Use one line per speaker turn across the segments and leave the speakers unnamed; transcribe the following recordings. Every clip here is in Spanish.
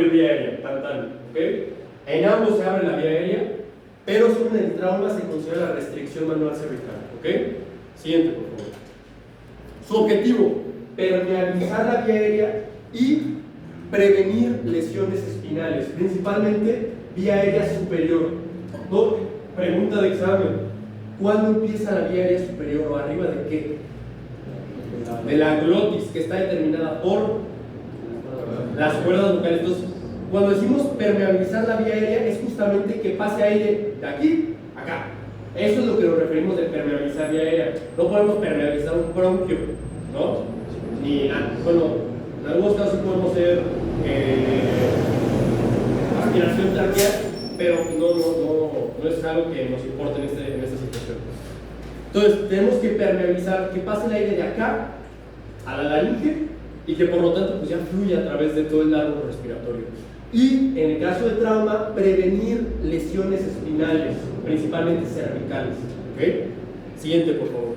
vía aérea, ¿ok? En ambos se abre la vía aérea, pero solo en el trauma se considera la restricción manual cervical, ¿ok? Siguiente, por favor. Su objetivo, permeabilizar la vía aérea y prevenir lesiones espinales, principalmente vía aérea superior. ¿No? Pregunta de examen: ¿cuándo empieza la vía aérea superior o arriba de qué? De la glotis, que está determinada por las cuerdas vocales. Entonces, cuando decimos permeabilizar la vía aérea, es justamente que pase aire de aquí a acá. Eso es lo que nos referimos de permeabilizar vía aérea. No podemos permeabilizar un bronquio, ¿no? Ni, bueno, en algunos casos sí podemos hacer aspiración traqueal, pero no es algo que nos importe en esta situación. Entonces, tenemos que permeabilizar, que pase el aire de acá a la laringe y que por lo tanto pues ya fluya a través de todo el árbol respiratorio. Y en el caso de trauma, prevenir lesiones espinales, principalmente cervicales. ¿Ok? Siguiente, por favor.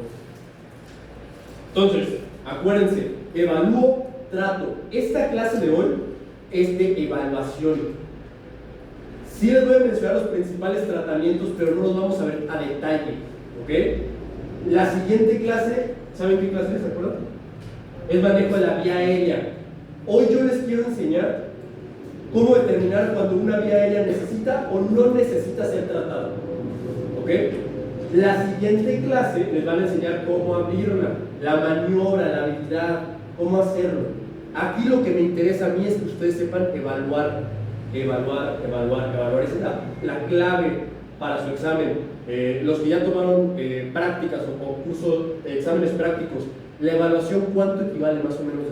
Entonces, acuérdense, evalúo, trato. Esta clase de hoy es de evaluación. Sí les voy a mencionar los principales tratamientos, pero no los vamos a ver a detalle. ¿Ok? La siguiente clase, ¿saben qué clase es? ¿Se acuerdan? Es manejo de la vía aérea. Hoy yo les quiero enseñar cómo determinar cuando una vía aérea necesita o no necesita ser tratada. ¿Ok? La siguiente clase les van a enseñar cómo abrirla, la maniobra, la habilidad, cómo hacerlo. Aquí lo que me interesa a mí es que ustedes sepan evaluar. Esa es la clave para su examen. Los que ya tomaron prácticas o cursos, exámenes prácticos, la evaluación, ¿cuánto equivale más o menos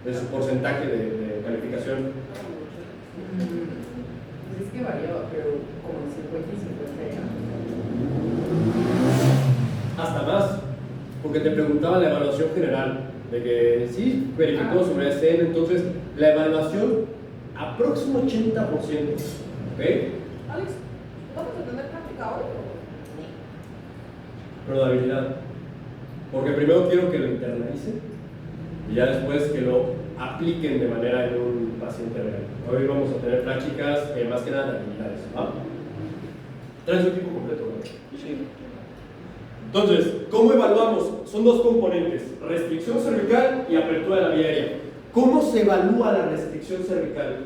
de su porcentaje de calificación?
Pues es que variaba, pero como 50 y 50 ya.
Hasta más, porque te preguntaba la evaluación general, de que sí, verificó sobre SN, entonces la evaluación aproxima 80%. ¿Ok?
Alex, ¿vamos a tener práctica hoy?
Probabilidad. Porque primero quiero que lo internalicen y ya después que lo apliquen de manera en un paciente real. Hoy vamos a tener prácticas más que nada de habilidades. ¿Va? ¿Traes su equipo completo? ¿No? Sí. Entonces, ¿cómo evaluamos? Son dos componentes: restricción cervical y apertura de la vía aérea. ¿Cómo se evalúa la restricción cervical?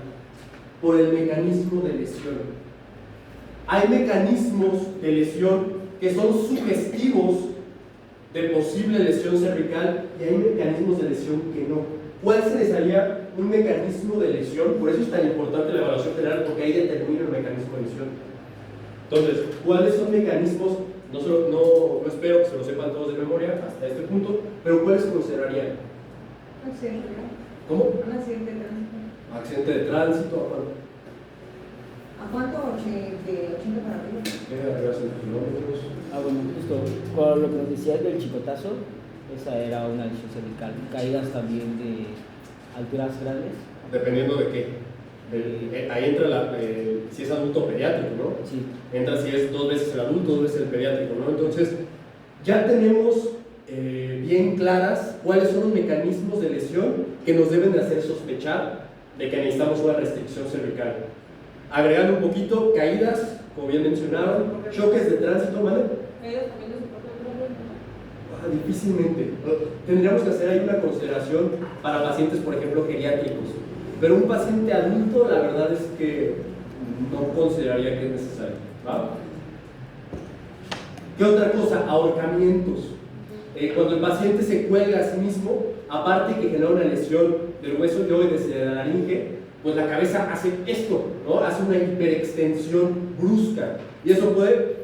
Por el mecanismo de lesión. Hay mecanismos de lesión que son sugestivos de posible lesión cervical y hay mecanismos de lesión que no. ¿Cuál se les haría un mecanismo de lesión? Por eso es tan importante la evaluación general, porque ahí determina el mecanismo de lesión. Entonces, ¿cuáles son mecanismos? No espero que se lo sepan todos de memoria hasta este punto, pero ¿cuáles considerarían?
Accidente.
¿Cómo?
Un accidente de tránsito.
Accidente de tránsito,
¿A cuánto? De 80 para arriba.
kilómetros.
Bueno, justo, con lo que nos decías del chicotazo, esa era una lesión cervical. Caídas también de alturas grandes.
Dependiendo de qué. Ahí entra si es adulto pediátrico, ¿no?
Sí.
Entra si es 2 veces el adulto, 2 veces el pediátrico, ¿no? Entonces, ya tenemos bien claras cuáles son los mecanismos de lesión que nos deben de hacer sospechar de que necesitamos una restricción cervical. Agregando un poquito, caídas, como bien mencionaron, choques de tránsito, ¿vale?
¿Caídas también de soporte de
Difícilmente. Tendríamos que hacer ahí una consideración para pacientes, por ejemplo, geriátricos. Pero un paciente adulto, la verdad es que no consideraría que es necesario. ¿Va? ¿Qué otra cosa? Ahorcamientos. Cuando el paciente se cuelga a sí mismo, aparte que genera una lesión del hueso yoides de la laringe, pues la cabeza hace esto, ¿no? Hace una hiperextensión brusca. Y eso puede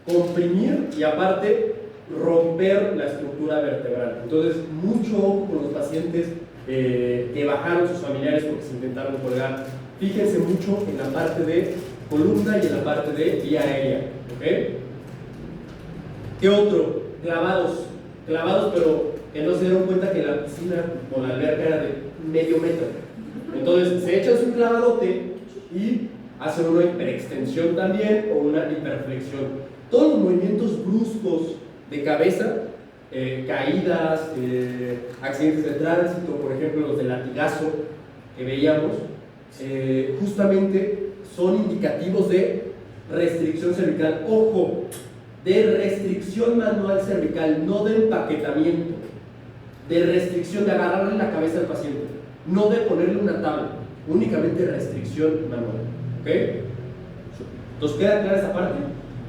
comprimir y aparte romper la estructura vertebral. Entonces, mucho ojo con los pacientes que bajaron sus familiares porque se intentaron colgar. Fíjense mucho en la parte de columna y en la parte de vía aérea. ¿Ok? ¿Qué otro? Clavados. Clavados, pero que no se dieron cuenta que la piscina o la alberca era de medio metro. Entonces, se echan su clavadote y hacen una hiperextensión también o una hiperflexión. Todos los movimientos bruscos de cabeza, caídas, accidentes de tránsito, por ejemplo los de latigazo que veíamos, justamente son indicativos de restricción cervical. Ojo, de restricción manual cervical, no de empaquetamiento, de restricción, de agarrarle la cabeza al paciente, no de ponerle una tabla, únicamente restricción manual. ¿Ok? ¿Nos queda clara esa parte?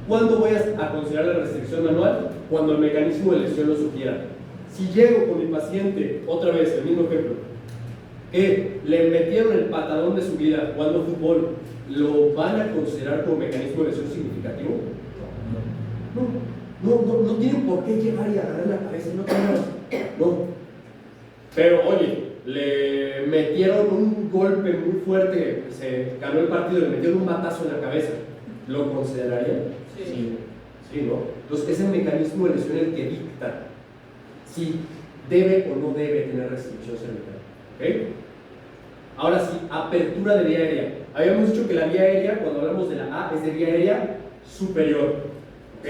¿Cuándo voy a considerar la restricción manual? Cuando el mecanismo de lesión lo sugiera. Si llego con mi paciente, otra vez, el mismo ejemplo, que le metieron el patadón de su vida jugando fútbol, ¿lo van a considerar como mecanismo de lesión significativo? No tienen por qué llegar y agarrar la cabeza, no. Pero oye, le metieron un golpe muy fuerte, se ganó el partido, le metieron un batazo en la cabeza, ¿lo considerarían? Sí, ¿no? Entonces es el mecanismo de lesión el que dicta si debe o no debe tener restricción cervical. ¿Ok? Ahora sí, apertura de vía aérea. Habíamos dicho que la vía aérea, cuando hablamos de la A, es de vía aérea superior. ¿Ok?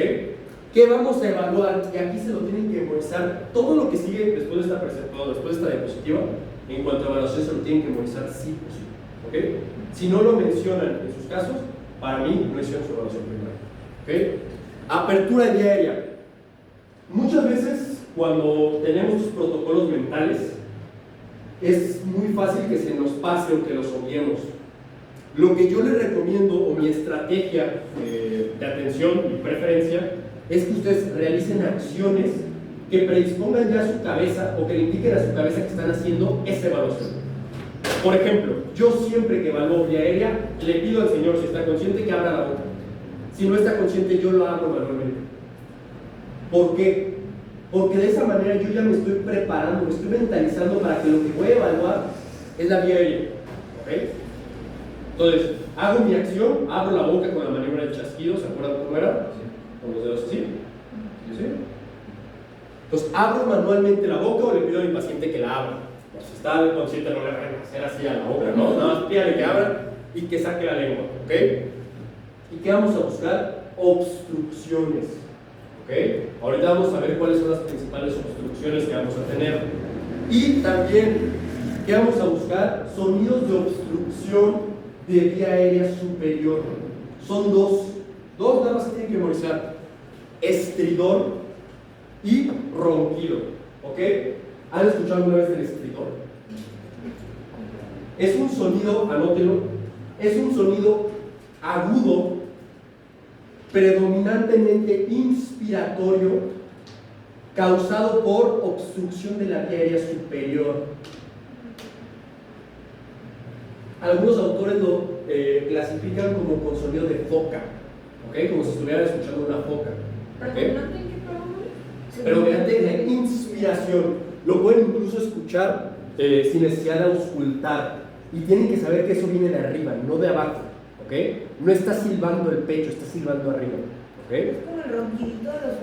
¿Qué vamos a evaluar? Y aquí se lo tienen que memorizar. Todo lo que sigue después de esta diapositiva, en cuanto a evaluación, se lo tienen que memorizar sí o sí. ¿Ok? Si no lo mencionan en sus casos, para mí no hicieron su evaluación primaria. ¿Ok? Apertura de vía aérea. Muchas veces, cuando tenemos estos protocolos mentales, es muy fácil que se nos pase o que los obviemos. Lo que yo les recomiendo, o mi estrategia de atención y preferencia, es que ustedes realicen acciones que predispongan ya a su cabeza o que le indiquen a su cabeza que están haciendo esa evaluación. Por ejemplo, yo siempre que evalúo vía aérea, le pido al señor, si está consciente, que abra la boca. Si no está consciente, yo lo abro manualmente. ¿Por qué? Porque de esa manera yo ya me estoy preparando, me estoy mentalizando para que lo que voy a evaluar es la vía aérea. ¿Ok? Entonces, hago mi acción, abro la boca con la maniobra del chasquido, ¿se acuerdan cómo era? Con los dedos así. ¿Sí? Entonces, abro manualmente la boca o le pido a mi paciente que la abra. Pues, si está consciente, no le van a hacer así a la boca, ¿no? Nada más pídale que abra y que saque la lengua. ¿Ok? ¿Y qué vamos a buscar? Obstrucciones. ¿Ok? Ahorita vamos a ver cuáles son las principales obstrucciones que vamos a tener. Y también, ¿qué vamos a buscar? Sonidos de obstrucción de vía aérea superior. Son dos nada más que tienen que memorizar: estridor y ronquido. ¿Ok? ¿Han escuchado alguna vez el estridor? Es un sonido, anótelo, es un sonido agudo, predominantemente inspiratorio, causado por obstrucción de la vía aérea superior. Algunos autores lo clasifican como con sonido de foca, ¿ok? Como si estuvieran escuchando una foca. ¿Okay? Predominante de inspiración. Lo pueden incluso escuchar sin necesidad de auscultar. Y tienen que saber que eso viene de arriba, no de abajo. ¿Ok? No está silbando el pecho, está silbando arriba. ¿Ok?
Es como el ronquidito de los